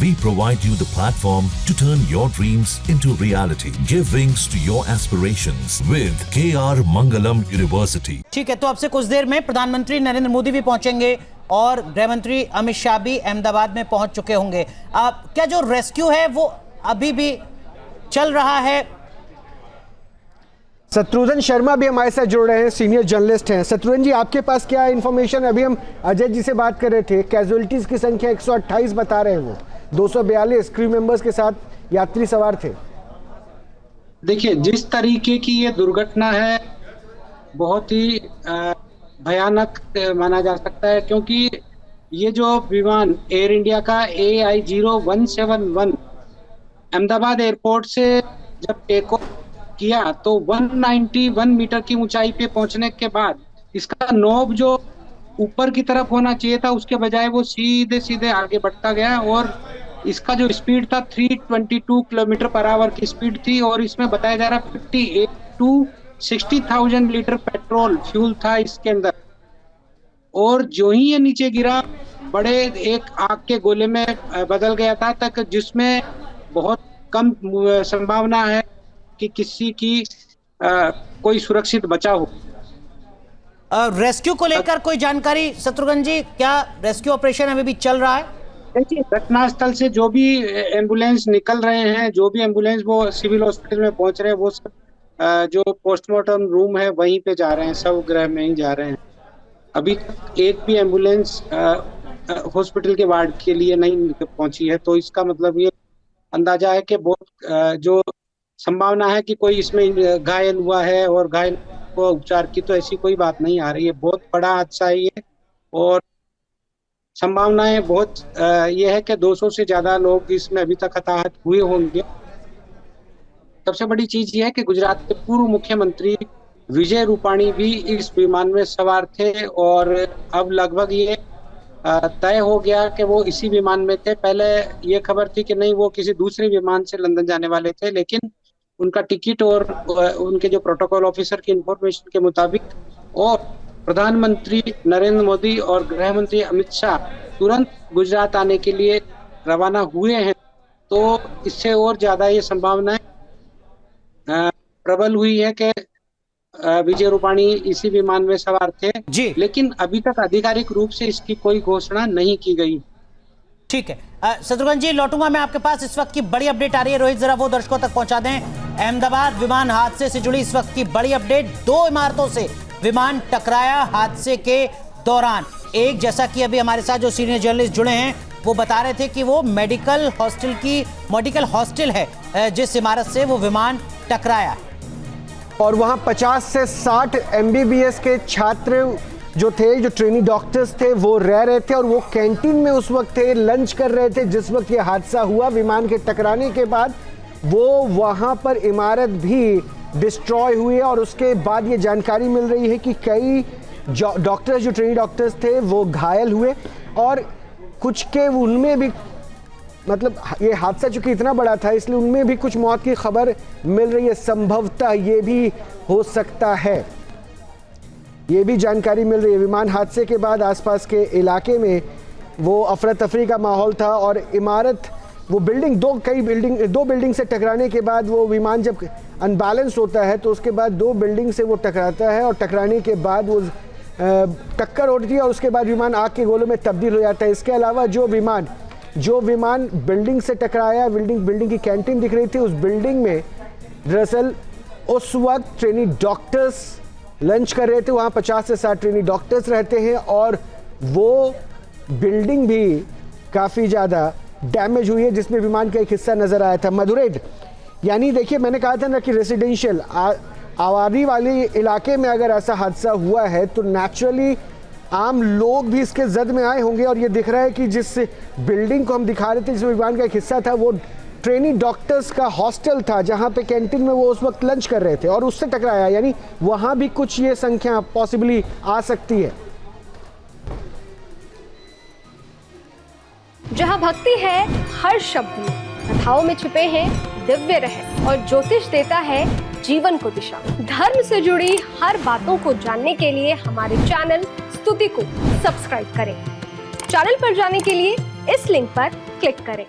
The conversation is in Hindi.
We provide you the platform to turn your dreams into reality. Give wings to your aspirations with KR Mangalam University. ठीक है, तो अब से कुछ देर में प्रधानमंत्री नरेंद्र मोदी भी पहुंचेंगे और गृह मंत्री अमित शाह भी अहमदाबाद में पहुंच चुके होंगे। क्या जो रेस्क्यू है वो अभी भी चल रहा है? शत्रुघ्न शर्मा भी हमारे साथ जुड़ रहे हैं, सीनियर जर्नलिस्ट हैं। शत्रुघ्न जी, आपके पास क्या इन्फॉर्मेशन? अभी हम अजय जी से बात कर रहे थे, कैजुअलिटीज की संख्या 128 बता रहे हैं, वो 242 क्रू मेंबर्स के साथ यात्री सवार थे। देखिए, जिस तरीके की ये दुर्घटना है बहुत ही भयानक माना जा सकता है, क्योंकि ये जो विमान एयर इंडिया का AI0171 अहमदाबाद एयरपोर्ट से जब टेक ऑफ किया तो 191 मीटर की ऊंचाई पे पहुंचने के बाद इसका नोब जो ऊपर की तरफ होना चाहिए था उसके बजाय वो सीधे सीधे आगे बढ़ता गया और इसका जो स्पीड था 322 किलोमीटर पर आवर की स्पीड थी और इसमें बताया जा रहा 58 to 60,000 लीटर पेट्रोल फ्यूल था इसके अंदर। और जो ही ये नीचे गिरा बड़े एक आग के गोले में बदल गया था, तक जिसमें बहुत कम संभावना है कि किसी की कोई सुरक्षित बचाव हो। रेस्क्यू को लेकर कोई जानकारी शत्रुघ्न जी? क्या रेस्क्यू ऑपरेशन अभी भी चल रहा है? देखिए, घटनास्थल से जो भी एम्बुलेंस निकल रहे हैं, जो भी एम्बुलेंस वो सिविल हॉस्पिटल में पहुंच रहे हैं, वो सब जो पोस्टमार्टम रूम है वहीं पे जा रहे हैं, सब गृह में ही जा रहे हैं। अभी तक एक भी एम्बुलेंस हॉस्पिटल के वार्ड के लिए नहीं पहुंची है, तो इसका मतलब ये अंदाजा है कि बहुत जो संभावना है कि कोई इसमें घायल हुआ है और घायल को उपचार की, तो ऐसी कोई बात नहीं आ रही है। बहुत बड़ा हादसा है ये और संभावनाएं बहुत ये है कि 200 से ज्यादा लोग इसमें अभी तक हताहत हुए होंगे। सबसे बड़ी चीज ये है कि गुजरात के पूर्व मुख्यमंत्री विजय रूपाणी भी इस विमान में सवार थे और अब लगभग ये तय हो गया कि वो इसी विमान में थे। पहले ये खबर थी कि नहीं, वो किसी दूसरे विमान से लंदन जाने वाले थे, लेकिन उनका टिकट और उनके जो प्रोटोकॉल ऑफिसर की इंफॉर्मेशन के मुताबिक और प्रधानमंत्री नरेंद्र मोदी और गृह मंत्री अमित शाह तुरंत गुजरात आने के लिए रवाना हुए हैं, तो इससे और ज्यादा ये संभावनाएं प्रबल हुई है कि विजय रूपाणी इसी विमान में सवार थे जी। लेकिन अभी तक आधिकारिक रूप से इसकी कोई घोषणा नहीं की गई। ठीक है, शत्रुघ्न जी लौटूंगा मैं आपके पास। इस वक्त की बड़ी अपडेट आ रही है, रोहित जरा वो दर्शकों तक पहुंचा दें। अहमदाबाद विमान हादसे से जुड़ी इस वक्त की बड़ी अपडेट। 2 इमारतों से विमान टकराया हादसे के दौरान। एक, जैसा कि अभी हमारे साथ जो सीनियर जर्नलिस्ट जुड़े हैं वो बता रहे थे कि वो मेडिकल हॉस्टल है जिस इमारत से वो विमान टकराया और वहां 50 से 60 MBBS के छात्र जो थे, जो ट्रेनी डॉक्टर्स थे, वो रह रहे थे और वो कैंटीन में उस वक्त थे, लंच कर रहे थे जिस वक्त ये हादसा हुआ। विमान के टकराने के बाद वो वहां पर इमारत भी डिस्ट्रॉय हुई है और उसके बाद ये जानकारी मिल रही है कि कई डॉक्टर्स, जो ट्रेनी डॉक्टर्स थे, वो घायल हुए और कुछ के उनमें भी, मतलब ये हादसा चूंकि इतना बड़ा था इसलिए उनमें भी कुछ मौत की खबर मिल रही है। संभवतः ये भी हो सकता है, ये भी जानकारी मिल रही है। विमान हादसे के बाद आसपास के इलाके में वो अफरा तफरी का माहौल था और इमारत, वो बिल्डिंग, दो बिल्डिंग से टकराने के बाद वो विमान जब अनबैलेंस होता है तो उसके बाद 2 बिल्डिंग से वो टकराता है और टकराने के बाद वो टक्कर होती है और उसके बाद विमान आग के गोलों में तब्दील हो जाता है। इसके अलावा जो विमान बिल्डिंग से टकराया, बिल्डिंग की कैंटीन दिख रही थी, उस बिल्डिंग में दरअसल उस वक्त ट्रेनी डॉक्टर्स लंच कर रहे थे। वहाँ 50 से 60 ट्रेनी डॉक्टर्स रहते हैं और वो बिल्डिंग भी काफ़ी ज़्यादा डैमेज हुई है जिसमें विमान का एक हिस्सा नज़र आया था। मधुरेद, यानी देखिए मैंने कहा था ना कि रेसिडेंशियल आबादी वाले इलाके में अगर ऐसा हादसा हुआ है तो नेचुरली आम लोग भी इसके जद में आए होंगे और ये दिख रहा है कि जिस बिल्डिंग को हम दिखा रहे थे जिसमें विमान का एक हिस्सा था वो ट्रेनी डॉक्टर्स का हॉस्टल था जहां पे कैंटीन में वो उस वक्त लंच कर रहे थे और उससे टकराया, यानी वहां भी कुछ ये संख्या पॉसिबली आ सकती है। जहां भक्ति है हर शब्द में, कथाओं में छुपे हैं दिव्य रहस्य और ज्योतिष देता है जीवन को दिशा। धर्म से जुड़ी हर बातों को जानने के लिए हमारे चैनल स्तुति को सब्सक्राइब करें। चैनल पर जाने के लिए इस लिंक पर क्लिक करें।